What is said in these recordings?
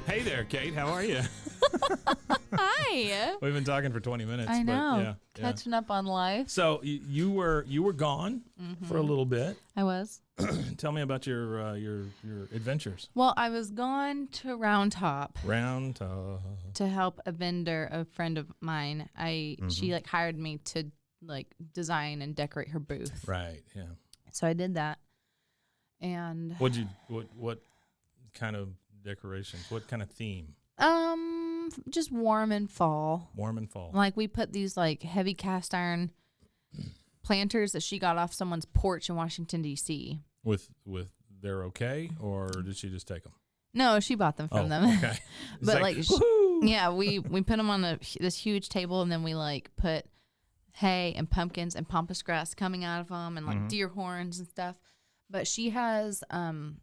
Hey there, Kate. How are you? Hi. We've been talking for 20 minutes. I know. But yeah. Catching up on life. So you were gone for a little bit. I was. Tell me about your adventures. Well, I was gone to Round Top Round Top. to help a vendor, a friend of mine. She like hired me to like design and decorate her booth. Right. Yeah. So I did that. And what kind of decorations? What kind of theme? just warm and fall. Warm and fall. Like we put these like heavy cast iron planters that she got off someone's porch in Washington D.C. With they're okay, or did she just take them? No, she bought them from them. Okay. But like yeah, we put them on this huge table, and then we like put hay and pumpkins and pampas grass coming out of them, and like deer horns and stuff. But she has iron.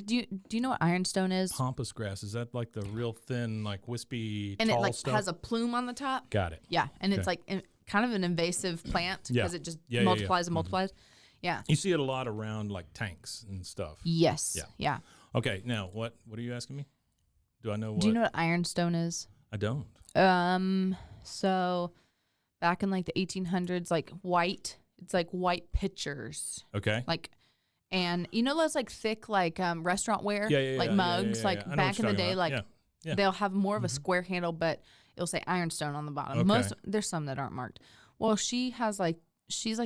Do you know what ironstone is? Pampas grass, is that like the real thin, like wispy, and tall it like stuff? has a plume on the top. Got it. Yeah, and it's like kind of an invasive plant because it just multiplies and multiplies. Yeah. You see it a lot around like tanks and stuff. Yes. Yeah. Okay, now what are you asking me? Do I know what? Do you know what ironstone is? I don't. So back in like the 1800s, like it's like white pitchers. Okay. Like, and you know those like thick like restaurant ware, like mugs, like back in the day, like they'll have more of a square handle, but it'll say ironstone on the bottom. Okay. There's some that aren't marked. Well, she's like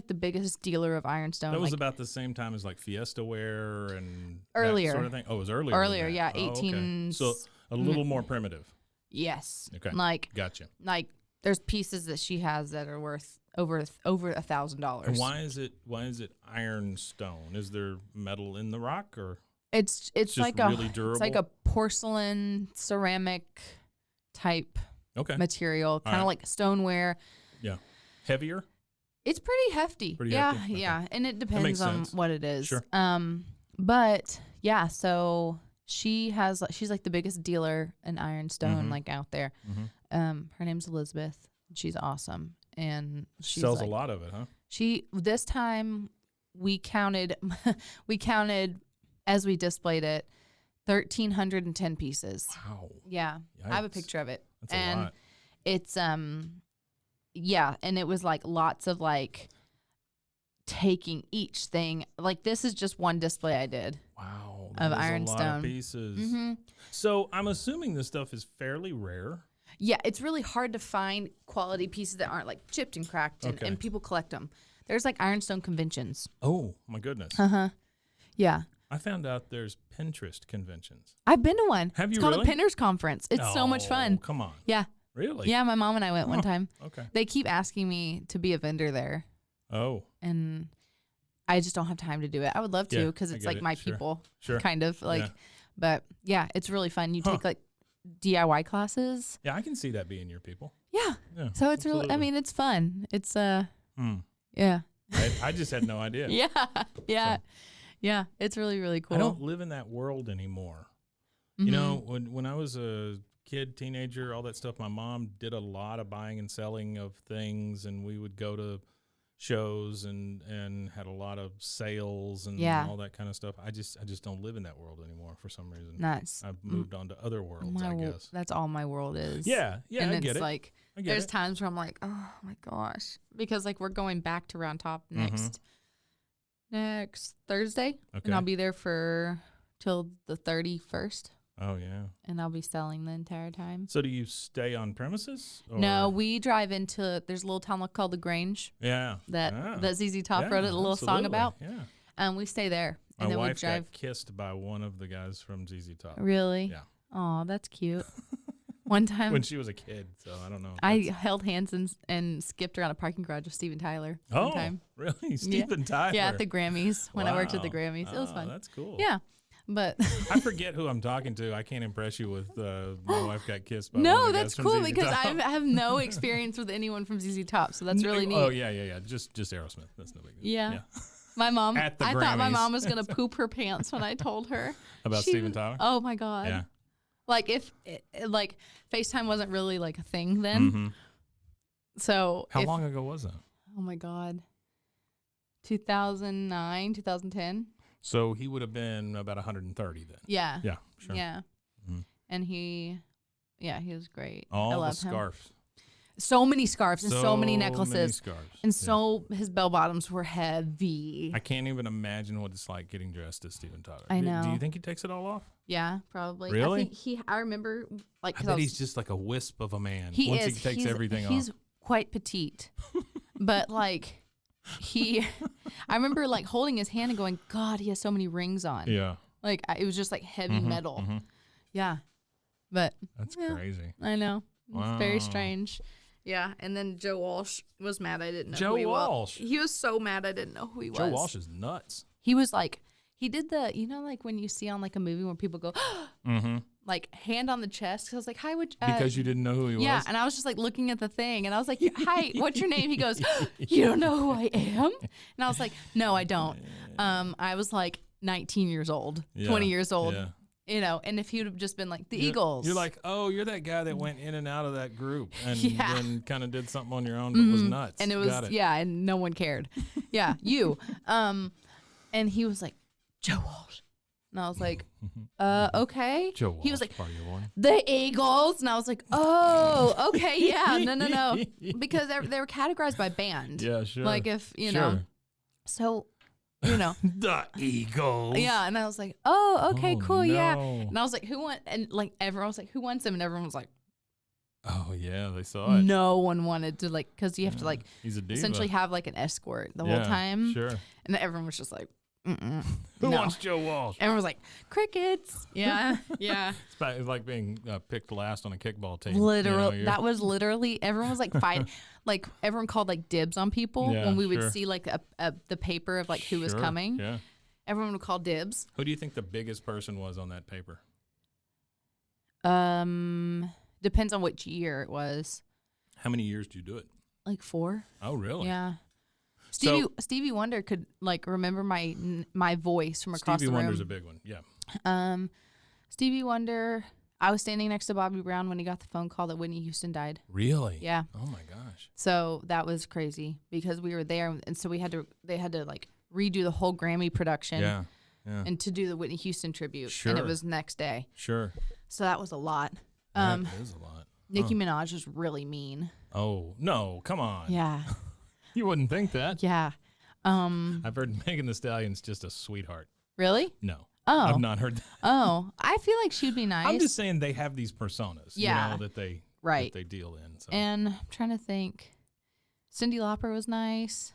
the biggest dealer of ironstone. That was like, about the same time as like Fiesta ware and earlier that sort of thing. Oh, it was earlier. Earlier, than yeah, that. 18. Okay. So a little more primitive. Yes. Okay. Like Gotcha. Like there's pieces that she has that are worth over $1,000. And why is it ironstone? Is there metal in the rock, or it's just like really durable? It's like a porcelain ceramic type material, kind of like stoneware. Yeah. Heavier? It's pretty hefty. Pretty yeah, hefty? Okay. yeah, and it depends on what it is. Sure. But yeah, so she's like the biggest dealer in ironstone like out there. Her name's Elizabeth. She's awesome, and she sells a lot of it, huh? This time we counted as we displayed it 1,310 pieces. Wow. Yeah. Yikes. I have a picture of it. That's and a lot. It's yeah, and it was like lots of like taking each thing. Like this is just one display I did. Wow. Of That is ironstone. a lot of pieces. So I'm assuming this stuff is fairly rare. Yeah, it's really hard to find quality pieces that aren't like chipped and cracked, and people collect them. There's like ironstone conventions. Oh my goodness. Yeah. I found out there's Pinterest conventions. I've been to one. Have you It's called really? a Pinners Conference. It's so much fun. Come on. Yeah. Really? Yeah, my mom and I went one time. Okay. They keep asking me to be a vendor there, Oh. and I just don't have time to do it. I would love to because I it's get like it. my Sure. people, Sure. kind of like. Yeah. But yeah, it's really fun. You take like DIY classes. Yeah, I can see that being your people. Yeah. Yeah. So it's really. I absolutely. mean, it's fun. It's yeah. I just had no idea. Yeah. Yeah. Yeah. It's really, really cool. I don't live in that world anymore. You know, when I was a kid, teenager, all that stuff, my mom did a lot of buying and selling of things, and we would go to shows and had a lot of sales and all that kind of stuff. I just don't live in that world anymore for some reason. Nuts. I've moved on to other worlds, I guess. That's all my world is. Yeah, and I get it's it. like there's times where I'm like, oh my gosh, because like we're going back to Round Top next Thursday, and I'll be there till the 31st. Oh yeah. And I'll be selling the entire time. So do you stay on premises? Or? No, we drive into. There's a little town called the Grange. Yeah. That ZZ Top wrote a little song about. Yeah. We stay there, and My then wife we drive. got kissed by one of the guys from ZZ Top. Really? Yeah. Oh, that's cute. One time when she was a kid, so I don't know. I held hands and skipped around a parking garage with Steven Tyler. Oh, one time. Really? Steven Tyler? Yeah, at the Grammys when I worked at the Grammys. It was fun. That's cool. Yeah, but I forget who I'm talking to. I can't impress you with my wife got kissed by one no, of the that's guys cool from ZZ because Top. I have no experience with anyone from ZZ Top, so that's really neat. Oh yeah. Just Aerosmith. That's no big deal. Yeah. My mom. At the I thought my Grammys. mom was gonna poop her pants when I told her About Steven Tyler. Oh my god. Yeah. Like if like FaceTime wasn't really like a thing then. So how long ago was that? Oh my god. 2009, 2010. So he would have been about 130 then. Yeah. Yeah, sure. Yeah. and he was great. I All the love him. scarves. So many scarves and so many necklaces. Many scarves. And so his bell bottoms were heavy. I can't even imagine what it's like getting dressed as Steven Tyler. I know. Do you think he takes it all off? Yeah, probably. Really? I think I remember like. I bet he's just like a wisp of a man. He once is. he takes everything He's off. quite petite, but like I remember like holding his hand and going, God, he has so many rings on. Yeah. Like it was just like heavy metal. Yeah, but that's crazy. I know. Wow. It's very strange. Yeah, and then Joe Walsh was mad I didn't know Joe who he Walsh. was. He was so mad I didn't know who he was. Joe Walsh is nuts. He was like, he did the, like when you see on like a movie where people go, like hand on the chest. Cause I was like, hi, because you didn't know who he was? Yeah, and I was just like looking at the thing and I was like, hi, what's your name? He goes, you don't know who I am? And I was like, no, I don't. I was like 19 years old, 20 years old. Yeah. And if he would have just been like the Eagles. You're like, oh, you're that guy that went in and out of that group and then kind of did something on your own but was nuts. And it was, and no one cared. Yeah, you. And he was like, Joe Walsh. And I was like, okay. Joe Walsh, he was like, part of your one. The Eagles. And I was like, oh, okay, yeah, no. Because they were categorized by band. Yeah, sure. Like if, know. So... the Eagles. Yeah, and I was like, oh, okay, cool, no. yeah. And I was like, who won? And like everyone was like, who wants him? And everyone was like, oh yeah, they saw it. No one wanted to like, because you have to like he's a diva. essentially have like an escort the whole time. Sure. And everyone was just like, who wants Joe Walsh? Everyone was like, crickets. Yeah, yeah. It's like being picked last on a kickball team. Literally, that was literally everyone was like fighting. Like everyone called like dibs on people when we would see like the paper of like who was coming. Yeah. Everyone would call dibs. Who do you think the biggest person was on that paper? Depends on which year it was. How many years do you do it? Like 4. Oh, really? Yeah. Stevie Wonder could like remember my voice from across the room. Stevie Wonder's a big one. Yeah. Stevie Wonder. I was standing next to Bobby Brown when he got the phone call that Whitney Houston died. Really? Yeah. Oh my gosh. So that was crazy because we were there, and so they had to like redo the whole Grammy production. Yeah. Yeah. And to do the Whitney Houston tribute. Sure. And it was next day. Sure. So that was a lot. That is a lot. Nicki Minaj was really mean. Oh no! Come on. Yeah. You wouldn't think that. Yeah. I've heard Megan Thee Stallion's just a sweetheart. Really? No. Oh. I've not heard that. Oh. I feel like she'd be nice. I'm just saying they have these personas, that they deal in. So. And I'm trying to think. Cyndi Lauper was nice.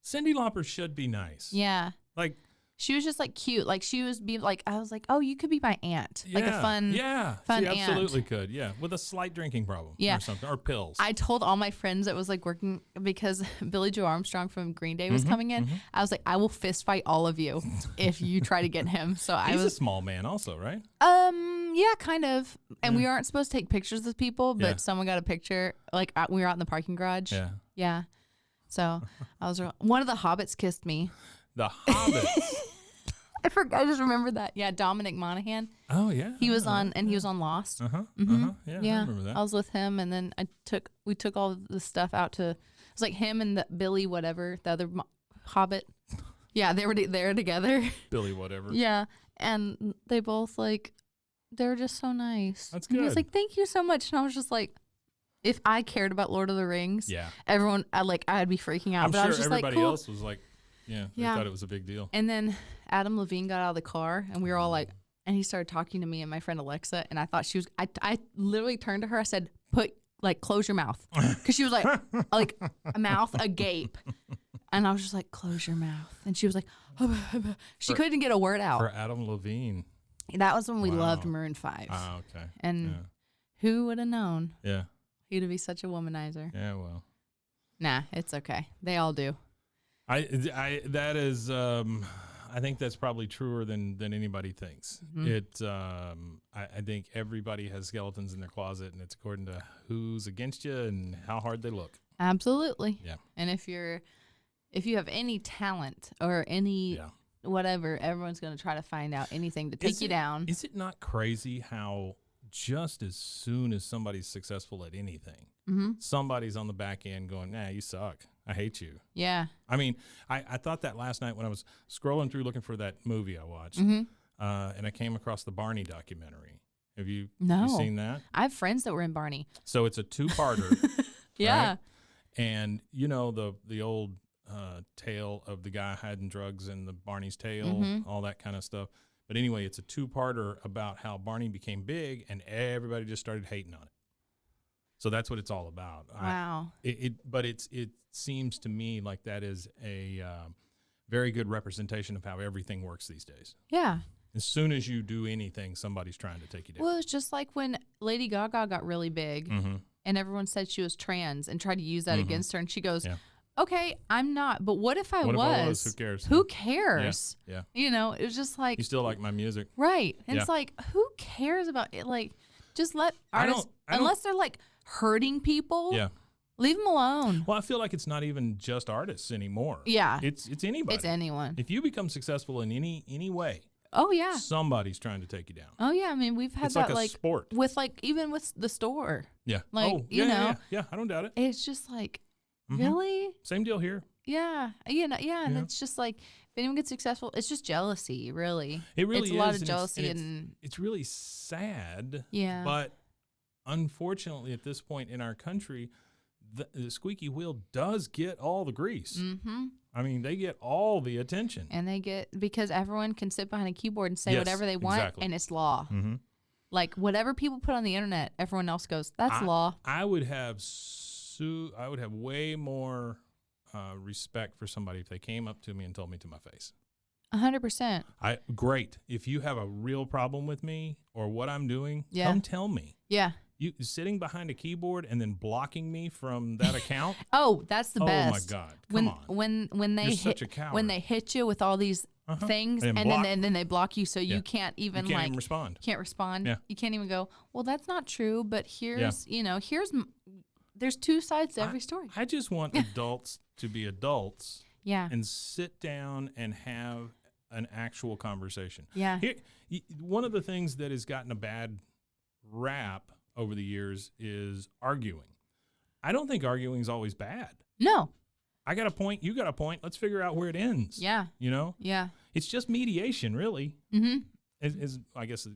Cyndi Lauper should be nice. Yeah. Like she was just like cute. Like she was I was like, oh, you could be my aunt. Like a fun fun aunt. Absolutely could. Yeah. With a slight drinking problem or something. Or pills. I told all my friends that was like working because Billie Joe Armstrong from Green Day was coming in. I was like, I will fist fight all of you if you try to get him. So He's a small man also, right? Yeah, kind of. And we aren't supposed to take pictures with people, but someone got a picture. Like we were out in the parking garage. Yeah. Yeah. So I was one of the Hobbits kissed me. The Hobbits. I just remembered that. Yeah, Dominic Monaghan. Oh yeah. He was on Lost. Yeah, I remember that. I was with him, and then we took all the stuff out to. It was like him and the Billy whatever, the other Hobbit. Yeah, they were there together. Billy whatever. Yeah, and they both they were just so nice. That's good. And he was like, "Thank you so much," and I was just like. If I cared about Lord of the Rings, everyone, I'd be freaking out. I'm but sure I was just everybody cool. else was like, they thought it was a big deal. And then Adam Levine got out of the car, and we were all like, and he started talking to me and my friend Alexa, and I thought she was, I literally turned to her, I said, close your mouth. Because she was like a mouth agape. And I was just like, close your mouth. And she was like, she couldn't get a word out. For Adam Levine. That was when we loved Maroon 5. Oh, okay. And who would have known? Yeah. He'd be such a womanizer. Yeah, well. Nah, it's okay. They all do. That is, I think that's probably truer than anybody thinks. I think everybody has skeletons in their closet, and it's according to who's against you and how hard they look. Absolutely. Yeah. And if you have any talent or any whatever, everyone's going to try to find out anything to take you down. Is it not crazy how just as soon as somebody's successful at anything, somebody's on the back end going, nah, you suck. I hate you. Yeah. I mean, I thought that last night when I was scrolling through looking for that movie I watched, and I came across the Barney documentary. Have you No. seen that? I have friends that were in Barney. So it's a two-parter. Yeah. Right? And you know the old tale of the guy hiding drugs in the Barney's tail, all that kind of stuff. But anyway, it's a two-parter about how Barney became big and everybody just started hating on it. So that's what it's all about. Wow. But it seems to me like that is a very good representation of how everything works these days. Yeah. As soon as you do anything, somebody's trying to take you down. Well, it's just like when Lady Gaga got really big and everyone said she was trans and tried to use that against her. And she goes, okay, I'm not. But what if I was? Who cares? Who cares? Yeah. You know, it was just like. You still like my music. Right. And it's like, who cares about it? Like, just let artists, unless they're like hurting people. Yeah. Leave them alone. Well, I feel like it's not even just artists anymore. Yeah. It's anybody. It's anyone. If you become successful in any way, oh yeah, somebody's trying to take you down. Oh yeah, I mean we've had it's that like a sport. with like even with the store. Yeah. Like you know, yeah, I don't doubt it. it's just like really same deal here. Yeah, and it's just like if anyone gets successful, it's just jealousy, really. It really it's is. a lot of jealousy it's really sad. Yeah. But unfortunately, at this point in our country, the squeaky wheel does get all the grease. I mean, they get all the attention. And they get, because everyone can sit behind a keyboard and say whatever they want, and it's law. Like whatever people put on the internet, everyone else goes, that's law. I would have way more respect for somebody if they came up to me and told me to my face. 100%. Great. If you have a real problem with me or what I'm doing, come tell me. Yeah. You sitting behind a keyboard and then blocking me from that account? Oh, that's the best. Oh my God! Come on. When they You're hit, such a coward. when they hit you with all these things and then they block you, so you can't even you can't even respond. Can't respond. Yeah. You can't even go, well, that's not true. But here's there's two sides to every story. I just want adults to be adults. Yeah. And sit down and have an actual conversation. Yeah. One of the things that has gotten a bad rap over the years is arguing. I don't think arguing is always bad. No. I got a point. You got a point. Let's figure out where it ends. Yeah. You know? Yeah. It's just mediation, really. I guess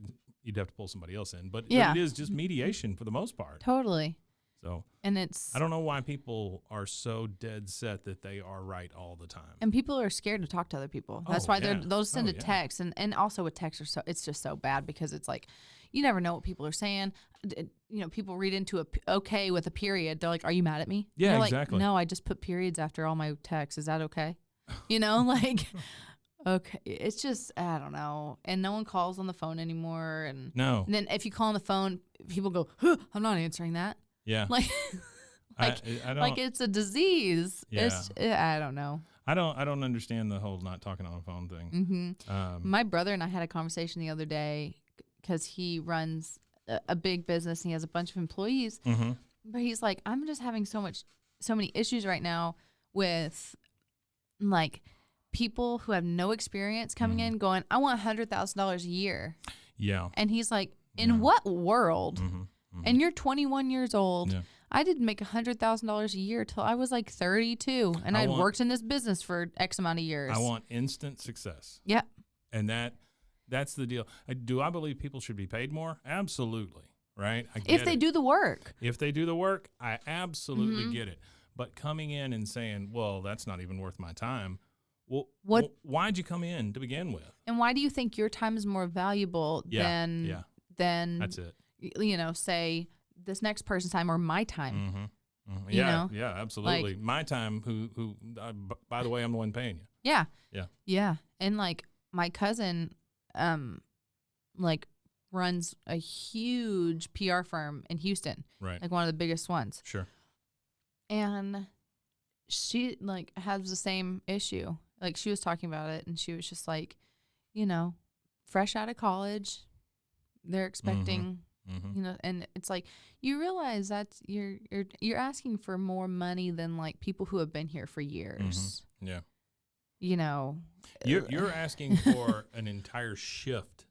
you'd have to pull somebody else in, but it is just mediation for the most part. Totally. So, and it's, I don't know why people are so dead set that they are right all the time. And people are scared to talk to other people. That's why they'll send a text. And also with texts it's just so bad because it's like, you never know what people are saying. You know, people read into okay with a period. They're like, are you mad at me? Yeah, exactly. Like, no, I just put periods after all my texts. Is that okay? You know, like, okay. It's just, I don't know. And no one calls on the phone anymore. And then if you call on the phone, people go, huh, I'm not answering that. Yeah. Like, I don't, like it's a disease. Yeah. I don't know. I don't understand the whole not talking on the phone thing. My brother and I had a conversation the other day because he runs a big business and he has a bunch of employees. But he's like, I'm just having so many issues right now with like people who have no experience coming in going, I want $100,000 a year. Yeah. And he's like, in what world? And you're 21 years old. Yeah. I didn't make $100,000 a year till I was like 32, and I'd worked in this business for X amount of years. I want instant success. Yeah. And that's the deal. Do I believe people should be paid more? Absolutely. Right? If they do the work. If they do the work, I absolutely get it. But coming in and saying, well, that's not even worth my time. Well, why'd you come in to begin with? And why do you think your time is more valuable than that's it. You know, say this next person's time or my time. You know? Yeah, absolutely. Like, my time, who by the way, I'm the one paying you. Yeah. Yeah. Yeah. And like my cousin, like runs a huge PR firm in Houston. Right. Like one of the biggest ones. Sure. And she like has the same issue. Like she was talking about it and she was just like, you know, fresh out of college, they're expecting you know, and it's like you realize that you're asking for more money than like people who have been here for years. Yeah. You know, you're asking for an entire shift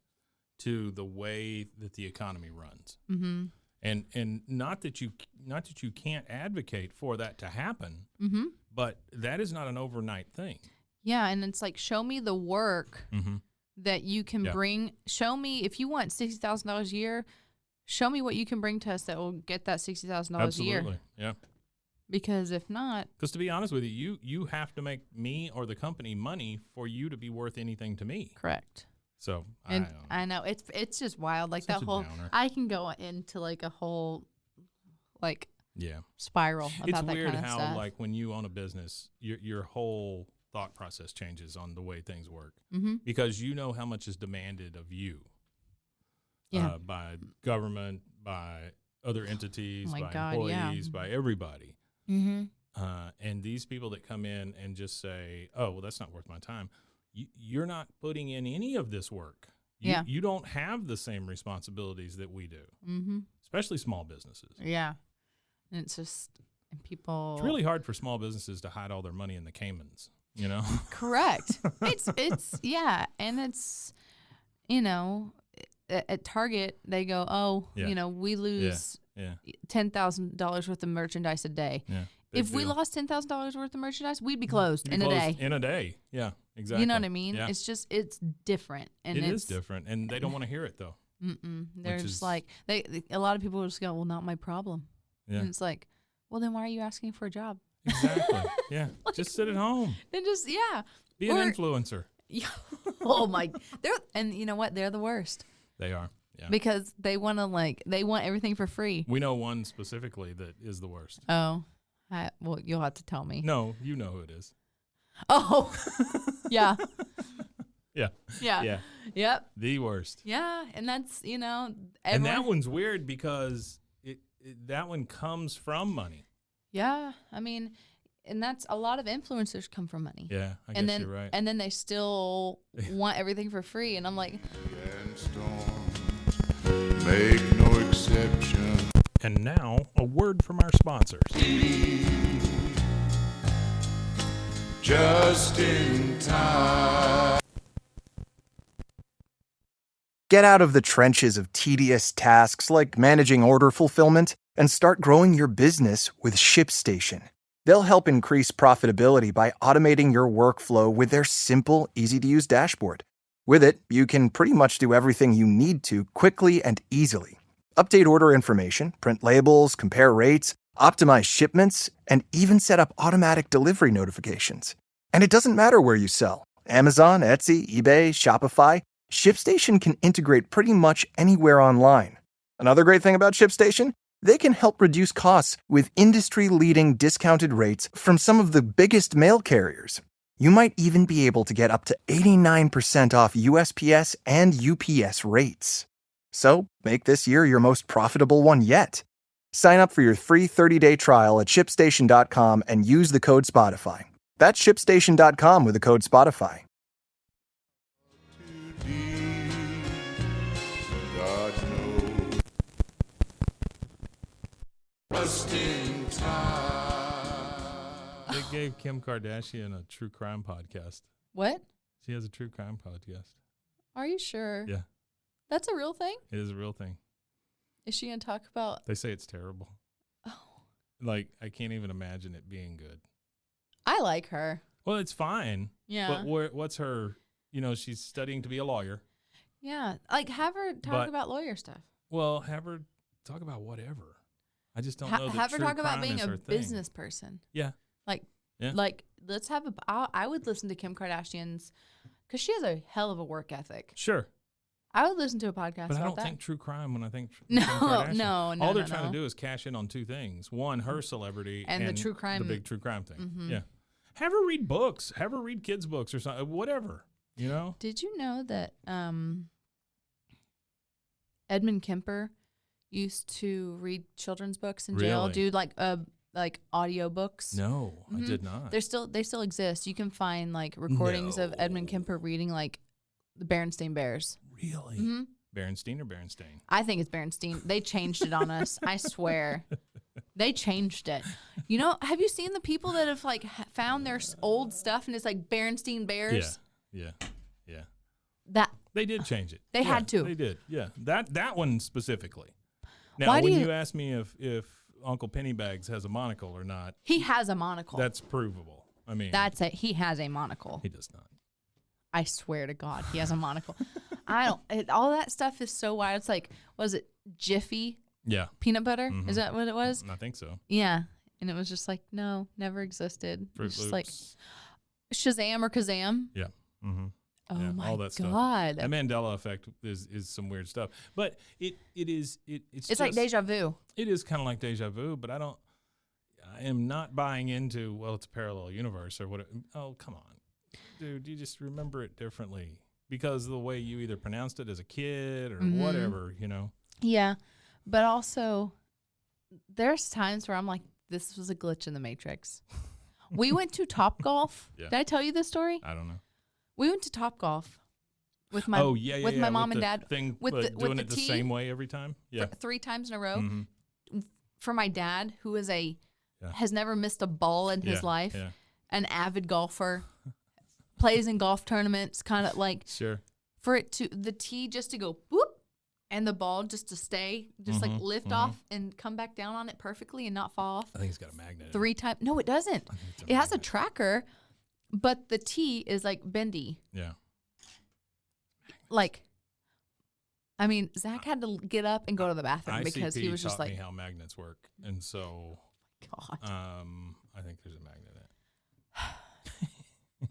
to the way that the economy runs. And not that you can't advocate for that to happen, but that is not an overnight thing. Yeah, and it's like show me the work that you can bring. Show me if you want $60,000 a year. Show me what you can bring to us that will get that $60,000 a year. Absolutely, yeah. Because if not, because to be honest with you, you have to make me or the company money for you to be worth anything to me. Correct. So and I know it's just wild. Like that whole, I can go into like a whole like spiral about it's that weird kind of how stuff. like when you own a business, your whole thought process changes on the way things work because you know how much is demanded of you by government, by other entities, by employees, by everybody. And these people that come in and just say, oh, well, that's not worth my time. You're not putting in any of this work. You don't have the same responsibilities that we do, especially small businesses. Yeah. And it's just people. It's really hard for small businesses to hide all their money in the Caymans, you know? Correct. It's and it's, you know, at Target, they go, oh, you know, we lose $10,000 worth of merchandise a day. Yeah. If we lost $10,000 worth of merchandise, we'd be closed in a day. In a day, yeah, exactly. You know what I mean? Yeah. It's just it's different, and it is different, and they don't want to hear it though. They're just like a lot of people just go, well, not my problem. Yeah. And it's like, well, then why are you asking for a job? Exactly. Yeah. Like, just sit at home. And just be an influencer. Oh my! And you know what? They're the worst. They are. Yeah. Because they want everything for free. We know one specifically that is the worst. Oh. Well, you'll have to tell me. No, you know who it is. Oh, yeah. Yeah. Yep. The worst. Yeah, and that's, you know. And that one's weird because that one comes from money. Yeah, I mean, and that's a lot of influencers come from money. Yeah, I guess you're right. And then they still want everything for free, and I'm like. And storms make no exception. And now, a word from our sponsors. Just in time. Get out of the trenches of tedious tasks like managing order fulfillment and start growing your business with ShipStation. They'll help increase profitability by automating your workflow with their simple, easy-to-use dashboard. With it, you can pretty much do everything you need to quickly and easily. Update order information, print labels, compare rates, optimize shipments, and even set up automatic delivery notifications. And it doesn't matter where you sell. Amazon, Etsy, eBay, Shopify, ShipStation can integrate pretty much anywhere online. Another great thing about ShipStation? They can help reduce costs with industry-leading discounted rates from some of the biggest mail carriers. You might even be able to get up to 89% off USPS and UPS rates. So, make this year your most profitable one yet. Sign up for your free 30-day trial at ShipStation.com and use the code Spotify. That's ShipStation.com with the code Spotify. God knows. Just in time. They gave Kim Kardashian a true crime podcast. What? She has a true crime podcast. Are you sure? Yeah. That's a real thing? It is a real thing. Is she going to talk about... They say it's terrible. Oh. Like, I can't even imagine it being good. I like her. Well, it's fine. Yeah. But what's her... You know, she's studying to be a lawyer. Yeah. Like, have her talk about lawyer stuff. Well, have her talk about whatever. I just don't know that have her true talk about crime being is a her thing. business person. Yeah. Like, let's have I would listen to Kim Kardashian's... Because she has a hell of a work ethic. Sure. I would listen to a podcast about that. But I don't think true crime when I think No, Kim Kardashian. no. All they're trying to do is cash in on two things. One, her celebrity and the true crime. The big true crime thing. Yeah. Have her read books. Have her read kids' books or something. Whatever. You know? Did you know that Edmund Kemper used to read children's books in jail? Really? Do like audio books? No, I did not. They still exist. You can find like recordings of Edmund Kemper reading like the Berenstain Bears. Really? Berenstein or Berenstain? I think it's Berenstein. They changed it on us. I swear. They changed it. You know, have you seen the people that have like found their old stuff and it's like Berenstein Bears? Yeah. That they did change it. They had to. They did. Yeah. That one specifically. Now, Why when you ask me if Uncle Pennybags has a monocle or not, he has a monocle. That's provable. I mean, He has a monocle. He does not. I swear to God, he has a monocle. I don't. All that stuff is so wild. It's like, was it Jiffy Yeah. peanut butter? Mhm. Is that what it was? I think so. Yeah. And it was just like, no, never existed. Fruit It's just Loops. like Shazam or Kazam. Yeah. Mm-hmm. Oh Yeah, my all that stuff. God. The Mandela effect is some weird stuff, but it's It's like deja vu. It is kind of like deja vu, but I am not buying into, well, it's a parallel universe or what. Oh, come on, dude, you just remember it differently because of the way you either pronounced it as a kid or whatever, you know. Yeah. But also, there's times where I'm like, this was a glitch in the Matrix. We went to Top Golf. Yeah. Did I tell you this story? I don't know. We went to Top Golf with my with my mom with and the dad thing, with the doing the it the tea same way every time. Yeah. 3 times in a row. Mm-hmm. For my dad, who is Yeah. has never missed a ball in his life, Yeah. an avid golfer, plays in golf tournaments, kind of like Sure. for it to the tee just to go whoop and the ball just to stay, just like lift off and come back down on it perfectly and not fall off. I think it's got a magnet. 3 times. No, it doesn't. It has a tracker, but the tee is like bendy. Yeah. Like, I mean, Zach had to get up and go to the bathroom because ICP he was just taught like, me how magnets work, and so God. I think there's a magnet in it.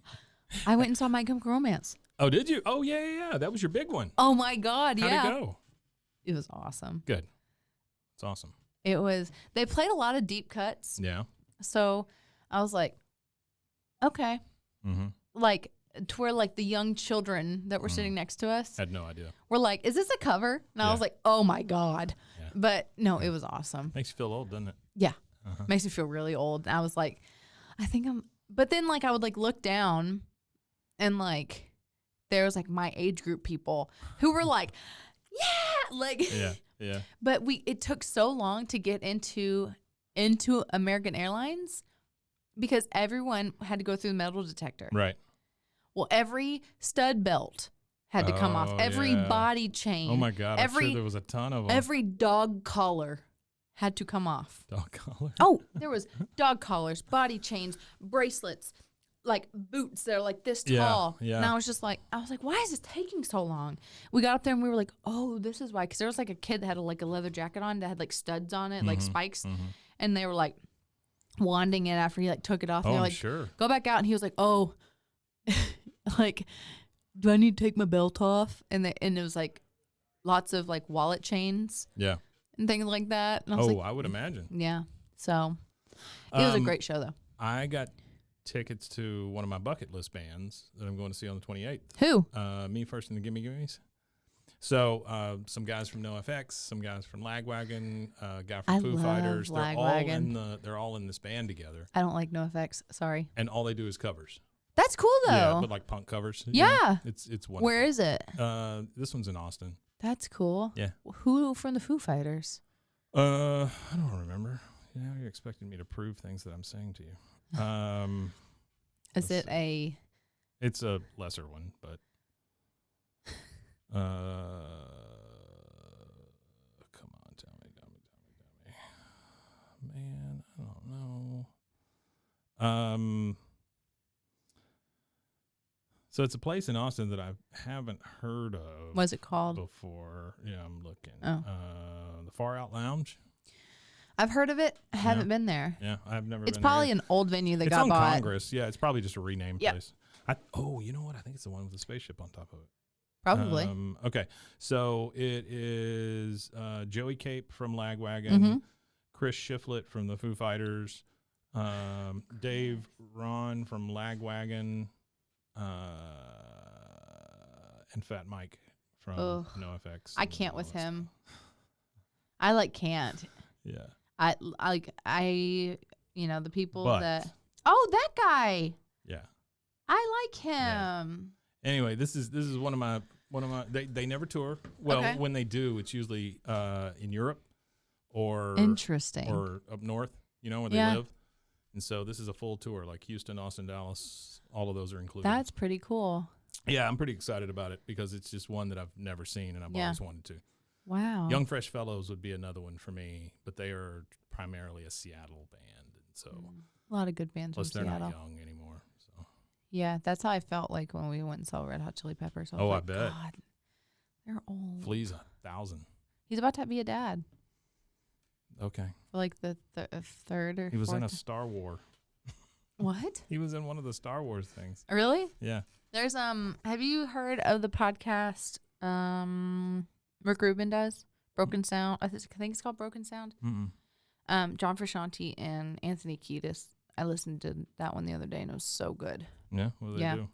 I went and saw My Chemical Romance. Oh, did you? Oh, yeah. That was your big one. Oh my God, How'd yeah. it go? It was awesome. Good. It's awesome. It was, they played a lot of deep cuts. Yeah. So I was like, okay. Mm-hmm. Like, to where like the young children that were sitting next to us Had no idea. were like, is this a cover? And I Yeah. was like, oh my God. Yeah. But no, it was awesome. Makes you feel old, doesn't it? Yeah. Uh-huh. Makes me feel really old. And I was like, I think I'm, but then like I would like look down and like there was like my age group people who were like, yeah, like, Yeah. but it took so long to get into American Airlines because everyone had to go through the metal detector. Right. Well, every stud belt had to come off. Oh, Every yeah. body chain. Oh my God. I'm sure there was a ton of them. Every dog collar had to come off. dog collar. Oh, there was dog collars, body chains, bracelets, like boots that are like this tall. Yeah. And I was like, why is this taking so long? We got up there and we were like, oh, this is why. Because there was like a kid that had like a leather jacket on that had like studs on it, like spikes. And they were like wanding it after he like took it off. And Oh, they're I'm like, sure. go back out. And he was like, oh, like, do I need to take my belt off? And it was like lots of like wallet chains Yeah. and things like that. And I was Oh, like, I would imagine. yeah. So it was a great show though. I got tickets to one of my bucket list bands that I'm going to see on the 28th. Who? Me First and the Gimme Gimmes. So some guys from NoFX, some guys from Lagwagon, a guy from I Foo love Fighters. Lagwagon. They're all in this band together, I don't like NoFX. Sorry. and all they do is covers. That's cool though. Yeah, but like punk covers. you Yeah. know? It's wonderful. Where is it? This one's in Austin. That's cool. Yeah. Who from the Foo Fighters? I don't remember. You know, you're expecting me to prove things that I'm saying to you. Is it a? It's a lesser one, but come on, tell me. Man, I don't know. So it's a place in Austin that I haven't heard of. What's it called? Before? Yeah, I'm looking. Oh. The Far Out Lounge. I've heard of it. I haven't been there. Yeah, I've never. It's been probably there. an old venue that It's got on bought. Congress. Yeah, it's probably just a renamed Yep. place. You know what? I think it's the one with the spaceship on top of it. Probably. Okay, so it is Joey Cape from Lagwagon, Mm-hmm. Chris Shiflett from the Foo Fighters, Dave Ron from Lagwagon, and Fat Mike from Ugh. NoFX. I and can't all with that him. stuff. I like can't. Yeah. I the people But- that. Oh, that guy. Yeah. I like him. Yeah. Anyway, this is one of my they never tour. Well, Okay. when they do, it's usually in Europe or Interesting. or up north, where Yeah. they live. And so this is a full tour, like Houston, Austin, Dallas, all of those are included. That's pretty cool. Yeah, I'm pretty excited about it because it's just one that I've never seen and I've Yeah. always wanted to. Wow. Young Fresh Fellows would be another one for me, but they are primarily a Seattle band, and so A lot of good bands plus from they're Seattle. not young anymore. So Yeah, that's how I felt like when we went and saw Red Hot Chili Peppers. Oh, I like, bet. God, they're old. Flea's 1,000. He's about to be a dad Okay. for like the third or He was in a fourth. Star War. What? He was in one of the Star Wars things. Really? Yeah. There's have you heard of the podcast Rick Rubin does? Broken Sound. I think it's called Broken Sound. Mm-mm. John Frusciante and Anthony Kiedis. I listened to that one the other day and it was so good. Yeah. What do they do?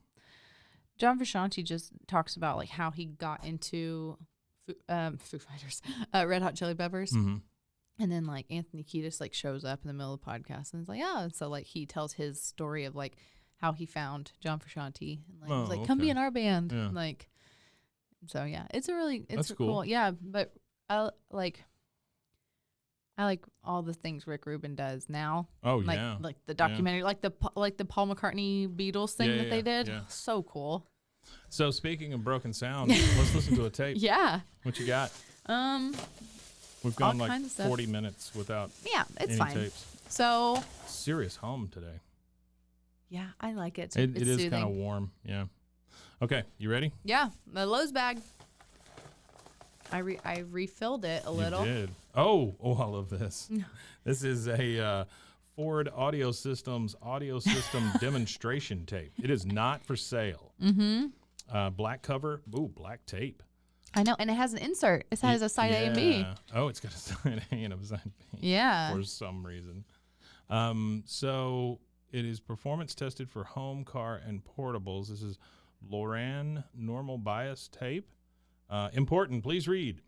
John Frusciante just talks about like how he got into Foo Fighters, Red Hot Chili Peppers. Mm-hmm. And then like Anthony Kiedis like shows up in the middle of the podcast and it's like, and so like he tells his story of like how he found John Frusciante and like was like, come be in our band. Yeah. Like, so yeah, it's That's cool. cool. Yeah, but I like all the things Rick Rubin does now. Oh, like, yeah. like the documentary, like the Paul McCartney Beatles thing Yeah, that they yeah, did. yeah. So cool. So speaking of broken sound, let's listen to a tape. Yeah. What you got? We've all gone like kinds of stuff. 40 minutes without Yeah, it's any fine. tapes. So Serious hum today. yeah, I like it. It It's is soothing. kind of warm. Yeah. Okay, you ready? Yeah, the Lowe's bag. I refilled it a little. You did. Oh, I love this. This is a Ford Audio System demonstration tape. It is not for sale. Mm-hmm. Black cover. Ooh, black tape. I know, and it has an insert. It has a side A and B. Yeah. Oh, it's got a side A and a side B. Yeah. For some reason. So it is performance tested for home, car, and portables. This is Loran normal bias tape. Important, please read.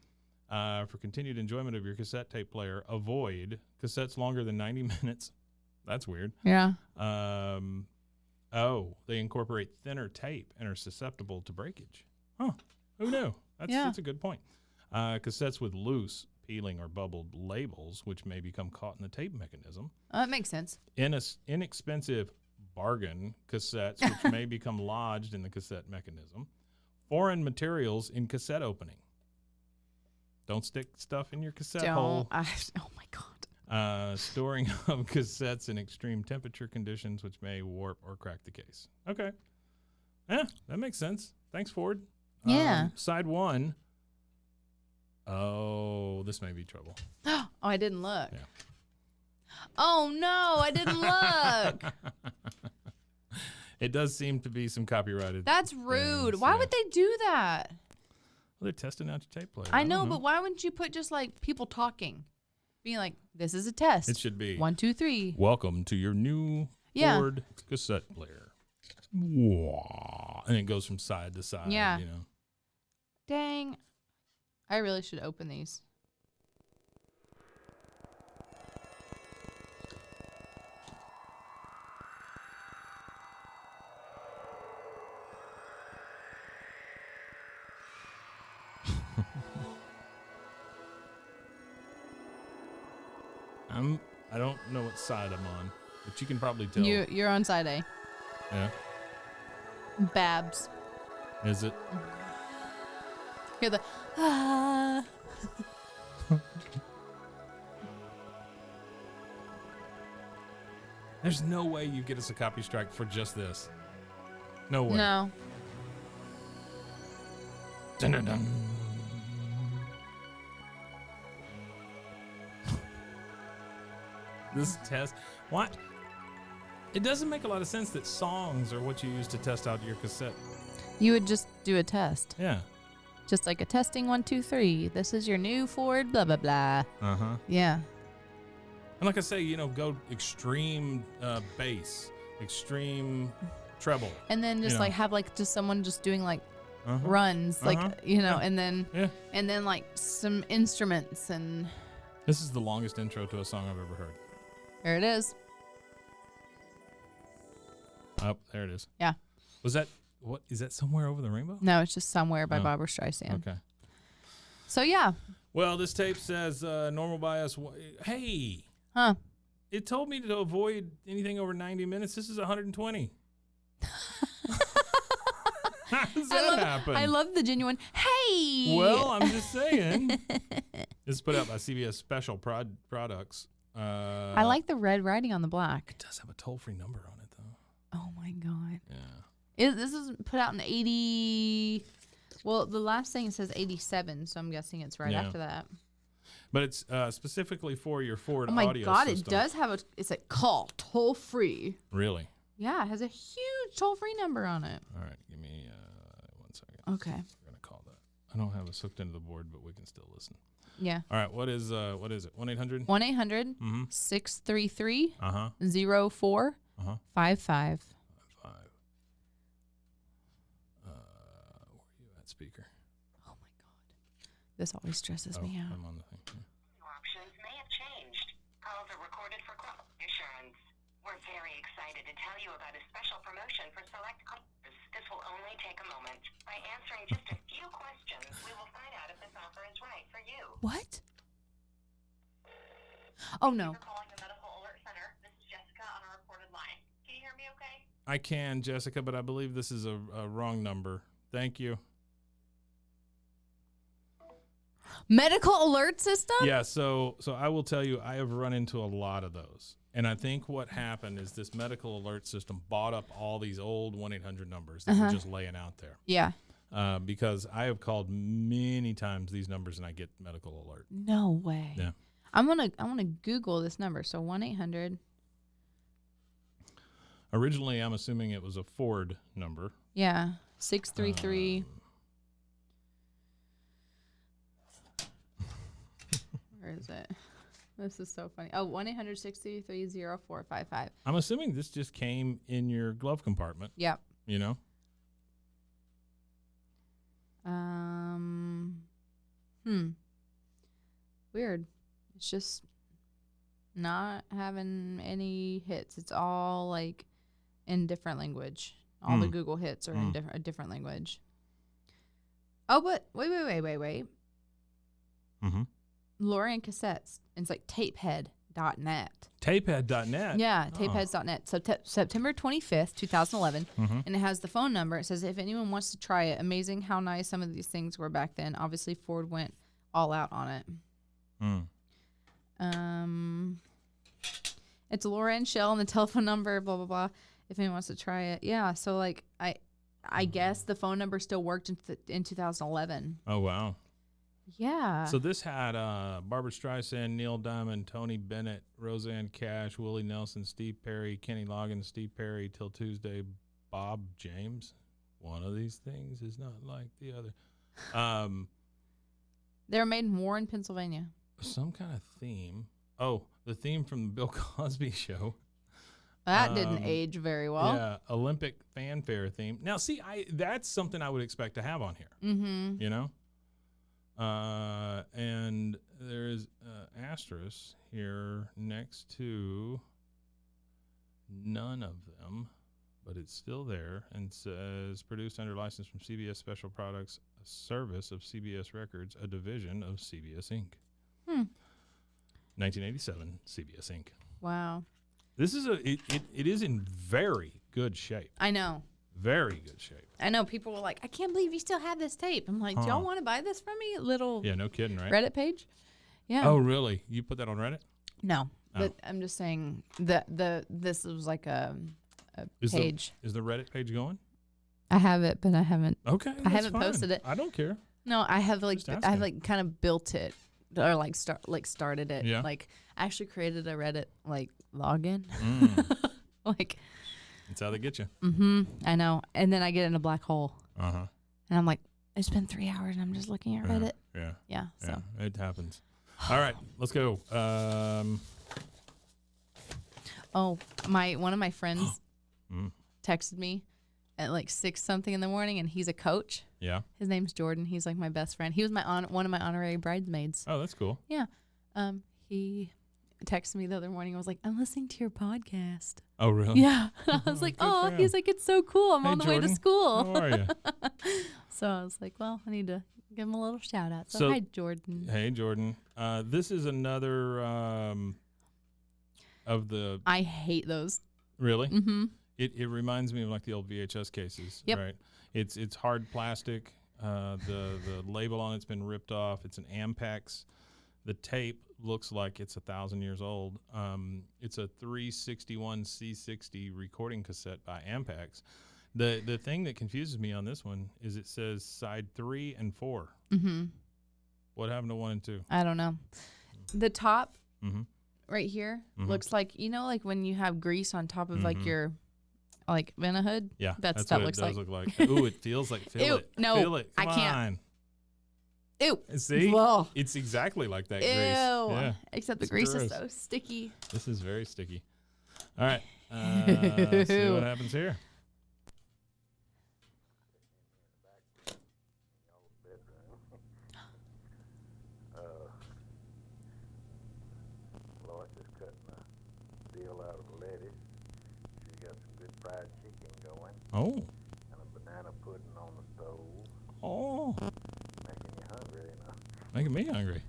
For continued enjoyment of your cassette tape player, avoid cassettes longer than 90 minutes. That's weird. Yeah. They incorporate thinner tape and are susceptible to breakage. Huh. Who knew? That's a good point. Cassettes with loose, peeling, or bubbled labels, which may become caught in the tape mechanism. That makes sense. Inexpensive bargain cassettes, which may become lodged in the cassette mechanism. Foreign materials in cassette opening. Don't stick stuff in your cassette hole. Oh my God. Storing of cassettes in extreme temperature conditions, which may warp or crack the case. Okay. Yeah, that makes sense. Thanks, Ford. Yeah. Side one. Oh, this may be trouble. Oh, I didn't look. Yeah. Oh no, I didn't look. It does seem to be some copyrighted. That's rude. things, Why yeah. would they do that? Well, they're testing out your tape player. I know, don't but why wouldn't you put just like people talking? Being like, this is a test. It should be. 1, 2, 3. Welcome to your new Ford cassette player. Wah. And it goes from side to side. Yeah. You know. Dang. I really should open these. I don't know what side I'm on, but you can probably tell. You're on side A. Yeah. Babs. Is it? Hear the ah. There's no way you get us a copy strike for just this. No way. No. Dun, dun, dun. This test. What? It doesn't make a lot of sense that songs are what you use to test out your cassette. You would just do a test. Yeah. Just like a testing 1, 2, 3. This is your new Ford, blah, blah, blah. Uh-huh. Yeah. And like I say, go extreme bass, extreme treble. And then just You know. like have like just someone just doing like Uh-huh. runs, like, Yeah. and then Yeah. like some instruments and This is the longest intro to a song I've ever heard. there it is. Oh, there it is. Yeah. Was that, what, is that Somewhere Over the Rainbow? No, it's just Somewhere by Oh. Barbra Streisand. Okay. So yeah. Well, this tape says normal bias. Hey, Huh. it told me to avoid anything over 90 minutes. This is 120. How does that happen? I love the genuine, hey! Well, I'm just saying. This is put out by CBS Special Products. I like the red writing on the black. It does have a toll-free number on it, though. Oh my God. Yeah. This is put out in 80. Well, the last thing says 87, so I'm guessing it's right after that. But it's specifically for your Ford Oh my audio God, system. it does have it's a call toll free. Really? Yeah, it has a huge toll free number on it. All right, give me 1 second. Okay. We're gonna call that. I don't have us hooked into the board, but we can still listen. Yeah. All right, what is it? 1-800? 1-800-633-0455. Where are you at, speaker? Oh my God. This always stresses me out. I'm on the thing. Yeah. Options may have changed. Calls are recorded for quality assurance. We're very excited to tell you about a special promotion for select callers. This will only take a moment. By answering just a few questions, we will find out if this offer is right for you. What? Oh, no. Thank you for calling the Medical Alert Center. This is Jessica on a recorded line. Can you hear me okay? I can, Jessica, but I believe this is a wrong number. Thank you. Medical alert system? Yeah, so I will tell you, I have run into a lot of those. And I think what happened is this medical alert system bought up all these old 1-800 numbers that were just laying out there. Yeah. Because I have called many times these numbers and I get medical alert. No way. Yeah. I'm gonna Google this number. So 1-800. Originally, I'm assuming it was a Ford number. Yeah. 633. Where is it? This is so funny. Oh, 1-800-633-0455. I'm assuming this just came in your glove compartment. Yep. You know? Weird. It's just not having any hits. It's all like in different language. All the Google hits are in a different language. Oh, but wait. Mm-hmm. Laura and Cassettes. It's like tapehead.net. Tapehead.net? Yeah, tapeheads.net. So September 25th, 2011. And it has the phone number. It says, if anyone wants to try it, amazing how nice some of these things were back then. Obviously, Ford went all out on it. It's Laura and Shell and the telephone number, blah, blah, blah. If anyone wants to try it. Yeah, so like I guess the phone number still worked in 2011. Oh, wow. Yeah. So this had Barbara Streisand, Neil Diamond, Tony Bennett, Roseanne Cash, Willie Nelson, Steve Perry, Kenny Loggins, Steve Perry, Till Tuesday, Bob James. One of these things is not like the other. They were made in Warren, Pennsylvania. Some kind of theme. Oh, the theme from the Bill Cosby show. That didn't age very well. Yeah, Olympic fanfare theme. Now, see, that's something I would expect to have on here. Mm-hmm. You know? And there's asterisk here next to none of them, but it's still there and says produced under license from CBS Special Products, a service of CBS Records, a division of CBS Inc. 1987, CBS Inc. Wow. This is it is in very good shape. I know. Very good shape. I know. People were like, I can't believe you still have this tape. I'm like, do y'all want to buy this from me? Yeah, no kidding, right? Reddit page? Yeah. Oh, really? You put that on Reddit? No. But I'm just saying this was like a page. Is the Reddit page going? I have it, but I haven't. Okay. I haven't fine. posted it. I don't care. No, I have kind of built it or started it. Yeah. Like actually created a Reddit login. Like That's how they get you. I know. And then I get in a black hole. Uh-huh. And I'm like, it's been 3 hours and I'm just looking at Reddit. Yeah. Yeah. So Yeah, it happens. All right, let's go. One of my friends texted me at like 6 something in the morning, and he's a coach. Yeah. His name's Jordan. He's like my best friend. He was one of my honorary bridesmaids. Oh, that's cool. Yeah. He texted me the other morning. I was like, I'm listening to your podcast. Oh, really? Yeah. I was like, Good for he's him. like, it's so cool. I'm Hey, on the way to Jordan. school. How are you? So I was like, well, I need to give him a little shout out. So So- hi, Jordan. Hey, Jordan. This is another of the I hate those. really. Mm-hmm. It reminds me of like the old VHS cases. Yep. Right. It's hard plastic. The label on it's been ripped off. It's an AMPEX. The tape looks like it's 1,000 years old. It's a 361 C60 recording cassette by AMPEX. The thing that confuses me on this one is it says side 3 and 4. Mm-hmm. What happened to 1 and 2? I don't know. The top Mm-hmm. right here Mhm. looks like, like when you have grease on top of like your like Vanna hood. Yeah, that's what that looks it does like. look like. Ooh, it feels like. Feel Ew, it. no, Feel it. Come I can't. on. Ew. See, Whoa. it's exactly like that Ew. grease. Yeah, Except the It's grease is gross. so sticky. this is very sticky. All right, see what happens here. Lois is cutting a deal out of lettuce. She's got some good fried chicken going Oh, and a banana pudding on the stove. oh, Making you hungry, making me hungry.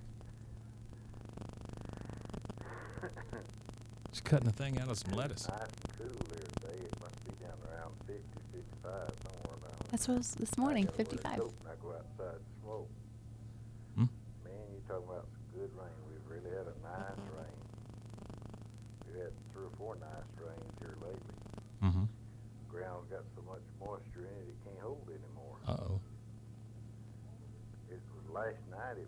She's cutting a thing out of some lettuce. Nice and cool there today. It must be down around 50, 55, somewhere around there. That's what it was this morning, I gotta wear 55. a coat when I go outside and smoke. Hmm? Man, you talking about some good rain. We've really had a nice rain. We've had 3 or 4 nice rains here lately. Mm-hmm. Ground's got so much moisture in it, it can't hold anymore. Uh-oh. It was last night it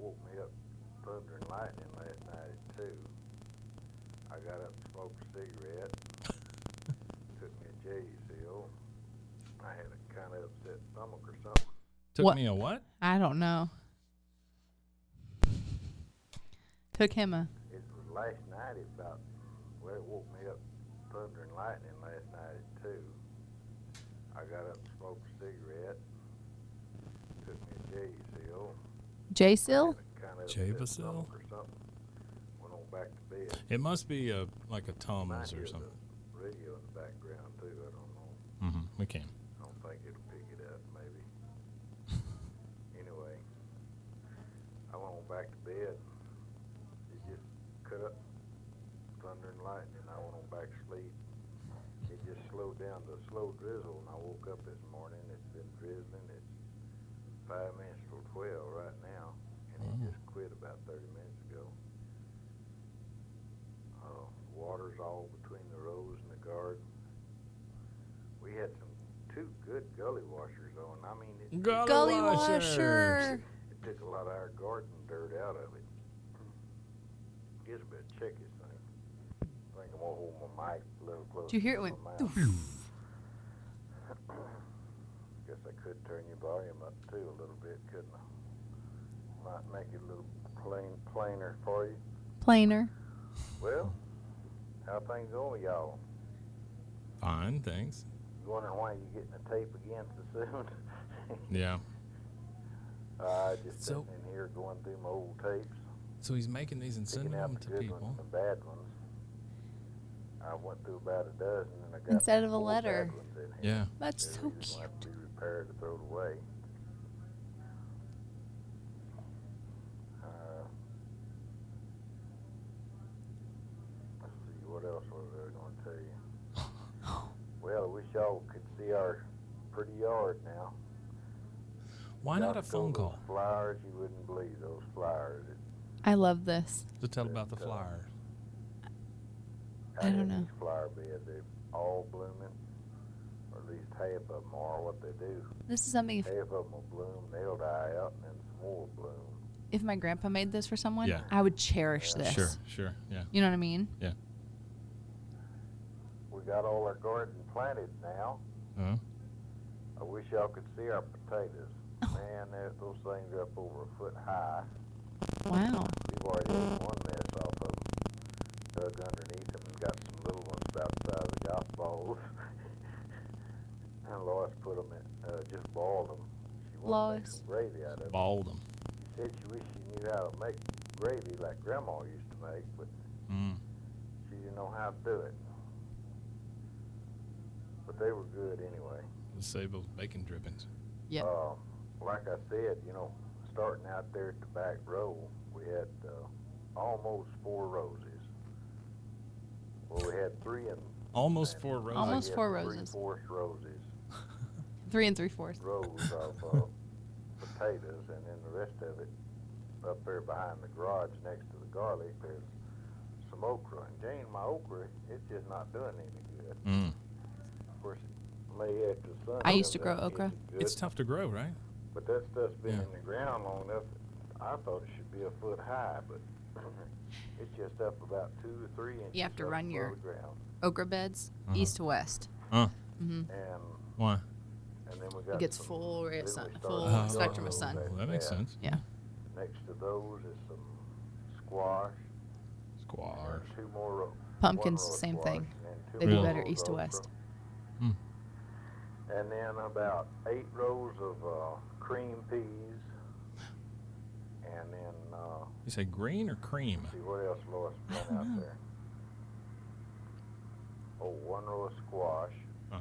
woke me up thunder and lightning last night at 2. I got up and smoked a cigarette. Took me a J-Seal. I had a kind of upset stomach or something. Took What? me a what? I don't know. Cook him a. It was last night it woke me up thunder and lightning last night at 2. I got up and smoked a cigarette. Took me a J-Seal. J-Seal? Kind of J-Bacil? upset stomach or something. Went on back to bed. It must be like a Tums Might or hear something. the radio in the background too. I don't know. Mm-hmm. We can. I don't think it'll pick it up. Maybe. Anyway, I went on back to bed. It just cut up thunder and lightning. I went on back to sleep. It just slowed down to a slow drizzle, and I woke up this morning. It's been drizzling. It's 5 minutes till 12 right now, and it just quit about 30 minutes ago. Water's all between the rows in the garden. We had 2 good gully washers on. I mean, it Gully washer. took a lot of our garden dirt out of it. Guess we better check this thing. I think I'm gonna hold my mic a little closer. Did you hear it to went my doof? mouth. Guess I could turn your volume up too a little bit, couldn't I? Might make it a little plainer for you. Plainer. Well, how things going with y'all? Fine, thanks. You wondering why you getting the tape again so soon? Yeah. Just So- sitting in here going through my old tapes, So he's making these and picking sending out them the to good people. ones and the bad ones. I went through about a dozen and I got Instead of a 4 letter. bad ones in here. Yeah. That's They're so just cute. gonna have to be repaired or thrown away. Let's see, what else was I going to tell you? Well, I wish y'all could see our pretty yard now. Why not a Y'all saw phone those call Flowers, you wouldn't believe those flowers. I love this. to tell about the flowers? I don't know. These flower beds, they're all blooming, or at least half of them are. What they do, This is something half of them will bloom, they'll die out, and then some more will bloom. if my grandpa made this for someone, Yeah. I would cherish Yeah. this. Sure, yeah. You know what I mean? We got all our garden planted now. Uh-huh. I wish y'all could see our potatoes. Man, those things are up over a foot high. Wow. We've already had one mess off of them. Dug underneath them and got some little ones about the size of golf balls. And Lois put them in, just boiled them. She wanted to make Lois. some gravy out of them. Balled them. She said she wished she knew how to make gravy like Grandma used to make, but Mm. she didn't know how to do it. But they were good anyway. To save those bacon drippings. Yep. Like I said, starting out there at the back row, we had almost 4 roses. Well, we had 3 and Almost 4 roses. Almost I guess 4 roses. 3/4 roses 3 3/4. rows of potatoes, and then the rest of it up there behind the garage next to the garlic, there's some okra. And Jane, my okra, it's just not doing any good. Mm. Of course, it may after the sun I used to comes grow out, okra. good, It's tough to grow, right? but that stuff's been Yeah. in the ground long enough. I thought it should be a foot high, but it's just up about 2 or 3 inches. You have to up run your above the ground. okra beds east to west. And Why? and then we got It gets some, full ray of then sun, we started full growing spectrum of those sun. after Well, that makes that. sense. Yeah. Next to those is some squash. Squash. And 2 more Pumpkins, 1 row of same squash, thing. and then 2 They do more better rows east to of west. okra. Hmm. And then about 8 rows of cream peas. And then You say green or cream? see what else Lois put out there. Oh, 1 row of squash. Uh-huh.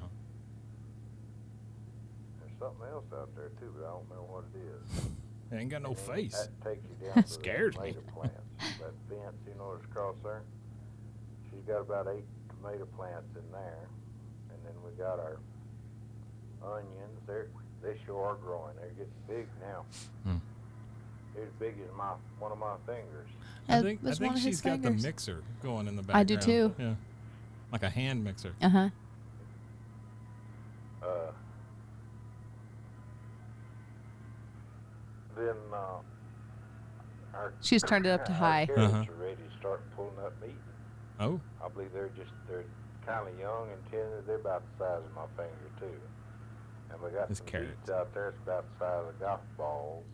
There's something else out there too, but I don't know what it is. It ain't got no And then face. That takes you down to Scares the me. tomato plants. That fence, you know, that's across there. She's got about 8 tomato plants in there, and then we got our onions. They sure are growing. They're getting big now. Hmm. They're as big as one of my fingers. I That think was one of she's his got the fingers. mixer going in the I background. do too. Yeah. Like a hand mixer. Uh-huh. Then our She's turned it up to our high. carrots Uh-huh. are ready to start pulling up meat. Oh. I believe they're kind of young and tender. They're about the size of my finger too. And we got It's some carrots. beets out there. It's about the size of golf balls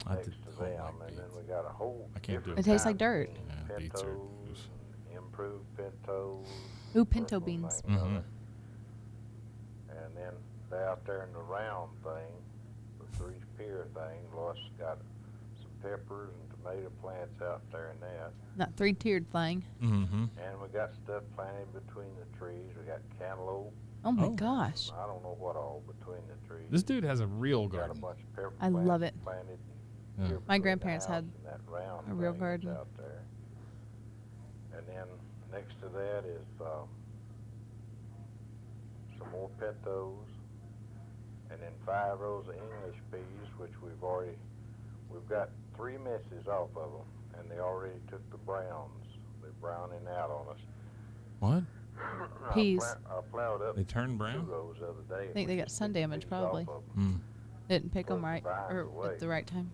I next did- to don't them. like and then beets. we got a whole. I can't do different It tastes kind like of dirt. beans, Yeah, beets are- pintos, and improved pintos. Ooh, pinto first one beans. thing, Mhm. And then they're out there in the round thing, the 3-spear thing. Lois got some peppers and tomato plants out there in that. That 3-tiered thing. Mm-hmm. And we got stuff planted between the trees. We got cantaloupe. Oh my Oh. gosh. I don't know what all between the trees. This dude has a real We got a garden. bunch of pepper I plants love it. planted Yeah. here My between the grandparents house had and that round a real thing that's garden. out there. And then next to that is some more pintos, and then 5 rows of English peas, which we've got 3 misses off of them, and they already took the browns. They're browning out on us. What? Peas. I plowed up They turn 2 brown? rows the other day. I think they got sun damage probably. Mm. Didn't pick them Well, right vines or away. at the right time.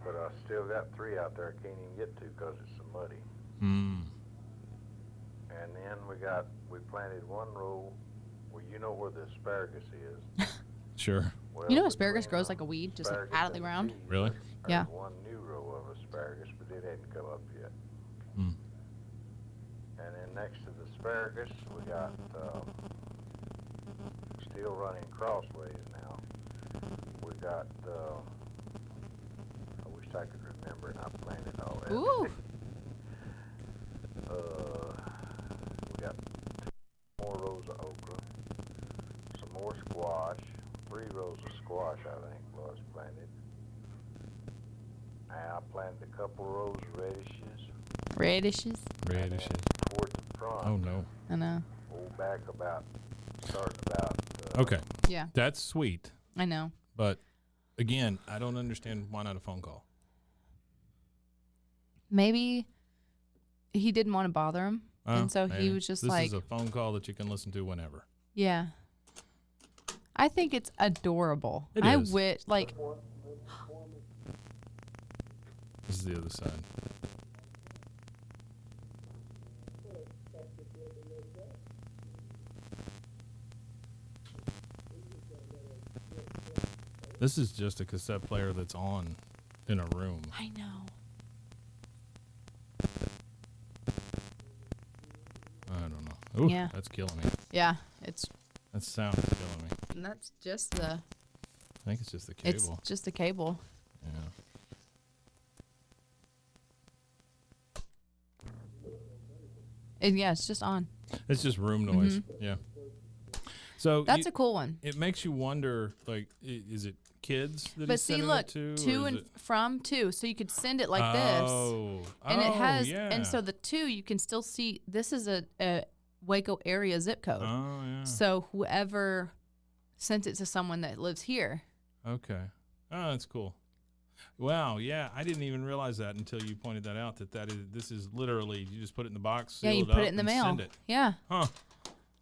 But I still got 3 out there I can't even get to because it's so muddy. Mm. And then we planted 1 row. Well, you know where the asparagus is. Sure. Well, You know asparagus between grows like a weed, just like asparagus out of the and ground? peas, Really? there's Yeah. 1 new row of asparagus, but it hadn't come up yet. Mm. And then next to the asparagus, we got still running crossways now. We got I wish I could remember, and I planted all that. Ooh. We got 2 more rows of okra, some more squash, 3 rows of squash I think was planted. I planted a couple rows of radishes. Radishes. Radishes. Toward the front. Oh, no. I know. Back starting about. Okay. Yeah, That's sweet. I know. But again, I don't understand why not a phone call. Maybe he didn't want to bother him. And so he maybe. was just this like, is a phone call that you can listen to whenever. yeah. I think it's adorable. It I is. wish, like, This is the other side. This is just a cassette player that's on in a room. I know. I don't know. Ooh, Yeah. that's killing me. Yeah, it's, That sound is killing me. and that's just the, I think it's just the it's cable. just the cable. Yeah. And yeah, it's just on. It's just room noise. Yeah. So That's a cool one. it makes you wonder, like, is it kids that But he's see, sending look, it to? to or is and it- from to, so you could send it like this, Oh. and it has, yeah. and so the 2 you can still see. This is a Waco area zip code. Oh, yeah. So whoever sent it to someone that lives here, Okay. Oh, that's cool. Wow. Yeah, I didn't even realize that until you pointed that out. This is literally you just put it in the box, Yeah, seal you it put up, it in the and mail. send it. Yeah. Huh.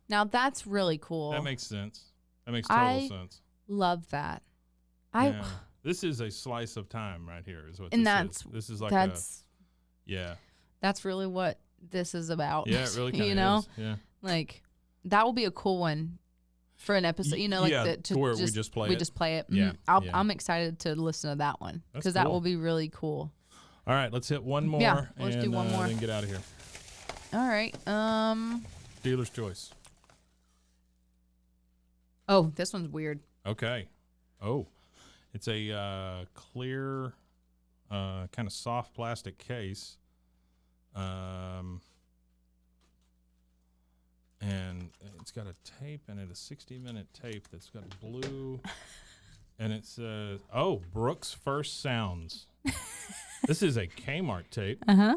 Now that's really cool. That makes sense. That makes total sense. Love that. Yeah. This is a slice of time right here. Is what And this that's is. This is like that's really what this is about. Yeah, it really kind of you know? is. Yeah. Like that will be a cool one for an episode. You know, like where we just play it. We just play it. Yeah. Mhm. I'm excited to listen to that one because that will be really cool. All right, let's hit one more. Yeah, let's do one more. Then get out of here. All right. Dealer's choice. Oh, this one's weird. Okay. Oh, it's a clear, kind of soft plastic case. And it's got a tape in it, a 60-minute tape that's got blue, and it says, Brooke's First Sounds. This is a K-Mart tape. Uh-huh.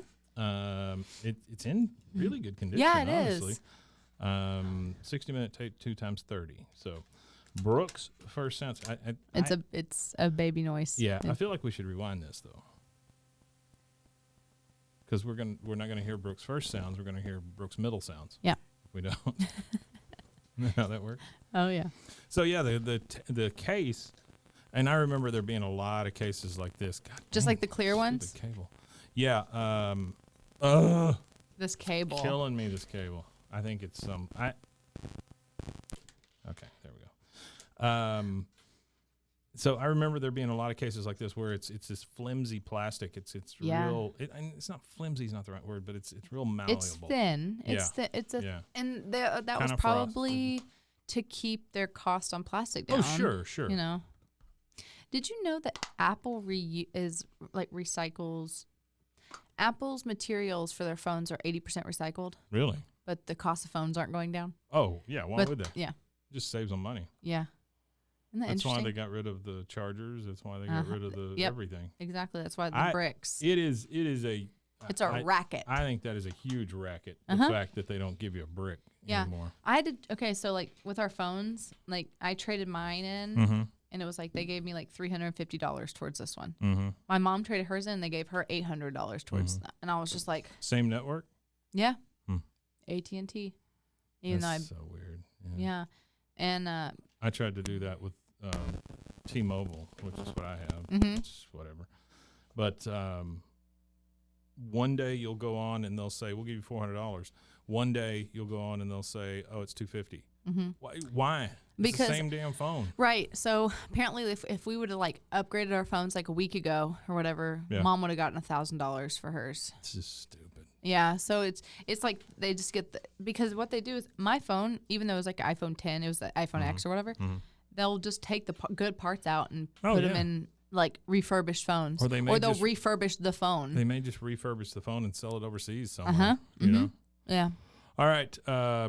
It's in really good condition, Yeah, it honestly. is. 60-minute tape, 2 times 30. So, Brooke's First Sounds. It's a baby noise. Yeah, I feel like we should rewind this, though. Because we're not gonna hear Brooke's first sounds. We're gonna hear Brooke's middle sounds. Yeah. If we don't. You know how that works? Oh yeah. So yeah, the case, and I remember there being a lot of cases like this. God Just dang, like the clear ones. The cable. Yeah. This cable. Killing me. This cable. I think it's some. Okay. There we go. So I remember there being a lot of cases like this where it's this flimsy plastic. It's real. And it's not flimsy is not the right word, but it's real malleable. It's thin. It's thin. And that was probably to keep their cost on plastic down. Oh, sure. You know. Did you know that Apple recycles? Apple's materials for their phones are 80% recycled. Really? But the cost of phones aren't going down. Oh yeah. Why would they? Yeah. Just saves them money. Yeah. Isn't that That's why interesting? they got rid of the chargers. That's why they got rid of the everything. Exactly. That's why the bricks. It is a. It's a racket. I think that is a huge racket. The fact that they don't give you a brick anymore. I did. Okay, so like with our phones, like I traded mine in, and it was like they gave me like $350 towards this one. Mm-hmm. My mom traded hers in, and they gave her $800 towards that, and I was just like, same network. Yeah, AT&T. Even That's so weird. Yeah, and I tried to do that with T-Mobile, which is what I have. It's whatever. But one day you'll go on and they'll say, we'll give you $400. One day you'll go on and they'll say, oh, it's $250. Why? Because it's the same damn phone. Right. So apparently if we would have like upgraded our phones like a week ago or whatever, Mom would have gotten $1,000 for hers. It's just stupid. Yeah, so it's like they just get because what they do is my phone, even though it was like an iPhone 10, it was the iPhone X or whatever, they'll just take the good parts out and put them in like refurbished phones, or they'll refurbish the phone. They may just refurbish the phone and sell it overseas somewhere. You know? Yeah. All right,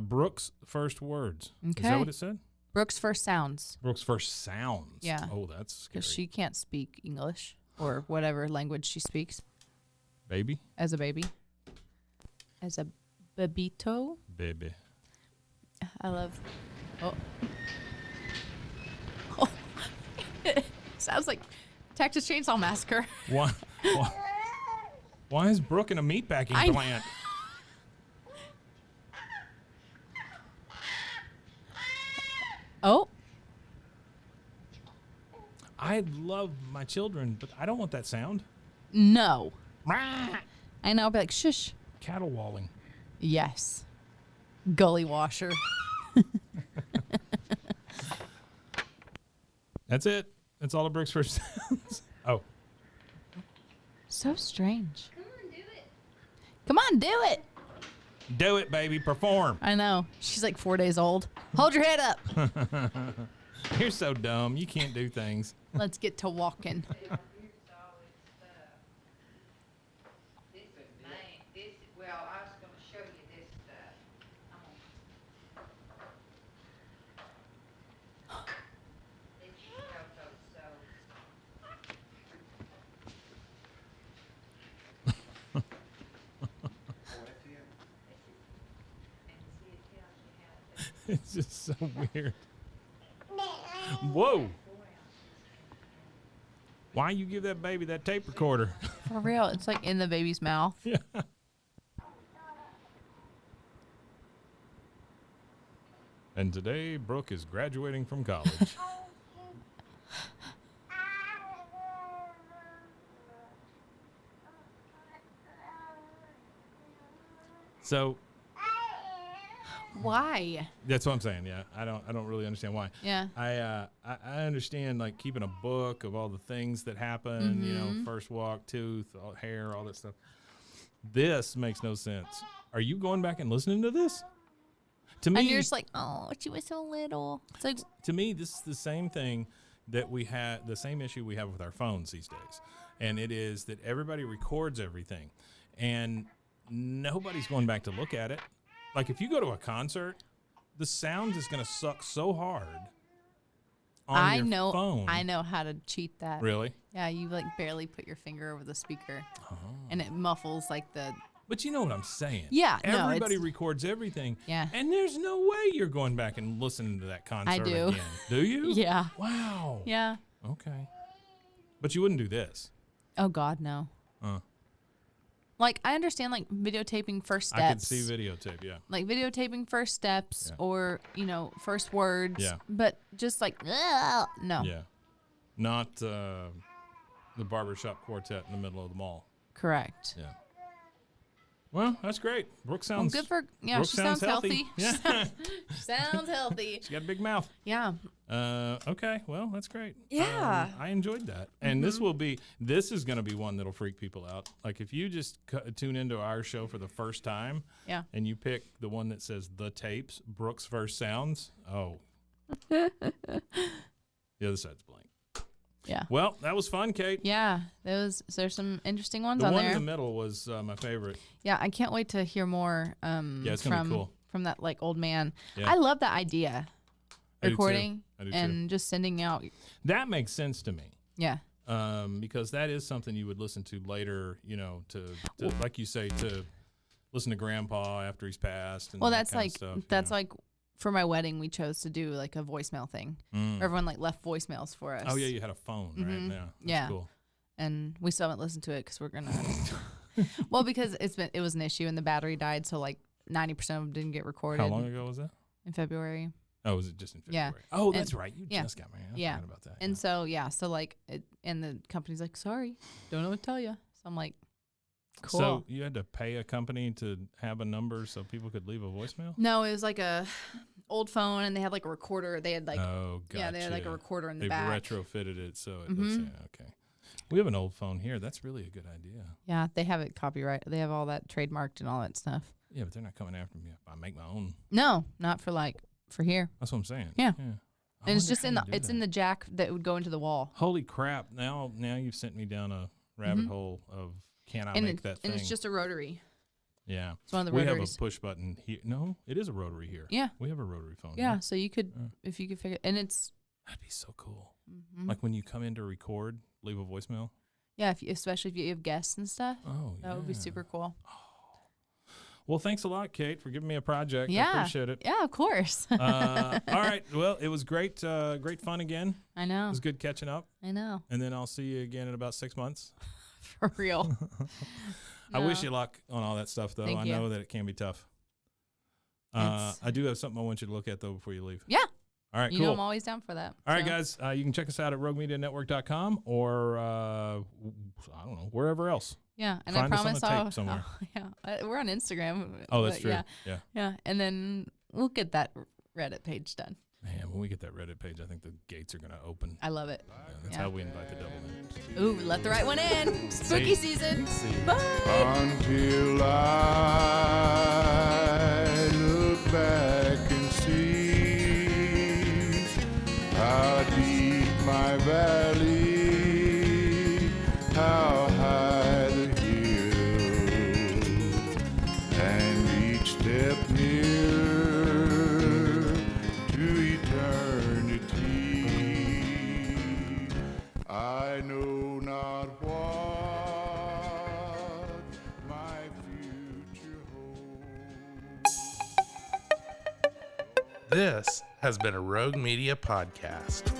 Brooke's first words. Okay. Is that what it said? Brooke's first sounds. Brooke's first sounds. Yeah. Oh, that's scary. Because she can't speak English or whatever language she speaks. Baby? As a baby. As a babito. Baby. I love. Oh. Sounds like Texas Chainsaw Massacre. Why is Brooke in a meatpacking plant? Oh. I love my children, but I don't want that sound. No. Rah! I know. I'll be like, shush. Caterwauling. Yes. Gully washer. That's it. That's all of Brooke's first sounds. Oh. So strange. Come on, do it. Do it, baby. Perform. I know. She's like 4 days old. Hold your head up. You're so dumb. You can't do things. Let's get to walking. It's just so weird. Whoa. Why you give that baby that tape recorder? For real. It's like in the baby's mouth. Yeah. And today, Brooke is graduating from college. So Why? that's what I'm saying. Yeah, I don't really understand why. Yeah. I understand like keeping a book of all the things that happen. You know, first walk, tooth, hair, all that stuff. This makes no sense. Are you going back and listening to this? To me, And you're just like, oh, she was so little. It's like, to me, this is the same thing that we had, the same issue we have with our phones these days. And it is that everybody records everything. And nobody's going back to look at it. Like if you go to a concert, the sound is going to suck so hard on your phone. I know how to cheat that. Really? Yeah, you like barely put your finger over the speaker, and it muffles like the. But you know what I'm saying. Yeah, Everybody records everything. Yeah. And there's no way you're going back and listening to that concert do. again. Do you? Yeah. Wow. Yeah. Okay. But you wouldn't do this. Oh God, no. Like I understand like videotaping first steps. I could see videotape, yeah. Like videotaping first steps Yeah. or first words. Yeah. But just like no. Yeah. Not the barbershop quartet in the middle of the mall. Correct. Yeah. Well, that's great. Brooke sounds good for Brooke she sounds healthy. Yeah. Sounds healthy. She got a big mouth. Yeah. Okay. Well, that's great. Yeah. I enjoyed that. And this is going to be one that'll freak people out. Like if you just tune into our show for the first time Yeah. and you pick the one that says The Tapes, Brooke's First Sounds, the other side's blank. Yeah. Well, that was fun, Kate. Yeah. There's some interesting ones The on one there. in the middle was my favorite. Yeah, I can't wait to hear more it's gonna be cool. from that like old man. Yeah. I love that idea. I do too. Recording I do and just sending out. That makes sense to me. Yeah. Because that is something you would listen to later, to like you say, to listen to Grandpa after he's passed. And Well, that that's kind like of stuff, like for my wedding we chose to do like a voicemail thing. Everyone like left voicemails for us. Oh yeah, you had a phone, right? Yeah. That's Yeah. Cool. And we still haven't listened to it because we're gonna. Well, because it was an issue and the battery died, so like 90% of them didn't get recorded. How long ago was that? In February. Oh, was it just in Yeah. February? Oh, And- that's right. You yeah. just got married. I Yeah. forgot about that. And so like and the company's like, sorry, don't know what to tell you. So I'm like, cool. So you had to pay a company to have a number so people could leave a voicemail? No, it was like a old phone, and they had like a recorder. They had like Oh, gotcha. yeah, they had like a recorder in the They've back. retrofitted it so it looks okay. We have an old phone here. That's really a good idea. Yeah, they have it copyright. They have all that trademarked and all that stuff. Yeah, but they're not coming after me if I make my own. No, not for here. That's what I'm saying. Yeah. I And it's wonder just how in you the do it's that. in the jack that would go into the wall. Holy crap! Now you've sent me down a rabbit hole of can I make that thing? And it's just a rotary. yeah. It's one of the We rotaries. have a push button here. No, it is a rotary here. Yeah. We have a rotary phone. Yeah, here. so you could if you could figure and it's That'd be so cool. Mm-hmm. Like when you come in to record, leave a voicemail. yeah, especially if you have guests and stuff. Oh, That would be super cool. Well, thanks a lot, Kate, for giving me a project. Yeah. I appreciate it. Yeah, of course. All right. Well, it was great. Great fun again. I It know. was good catching up. I know. And then I'll see you again in about 6 months. For real. I wish No. you luck on all that stuff, though. Thank I you. know that it can be tough. It's- I do have something I want you to look at, though, before you leave. Yeah. All right, You cool. know I'm always down for that. All right, so. guys. You can check us out at roguemedianetwork.com or, I don't know, wherever else. Yeah, and Find I us on promise a tape I'll. somewhere. Yeah, we're on Instagram. Oh, that's but true. Yeah, Yeah. and then we'll get that Reddit page done. Man, when we get that Reddit page, I think the gates are going to open. I love it. Yeah, that's Yeah. how we invite the devil in. Ooh, let the right one in. Spooky See. season. See. Bye. Until I look back and see how deep my valley, how high the hill, and each step nearer to eternity. I know not what my future holds. This has been a Rogue Media podcast.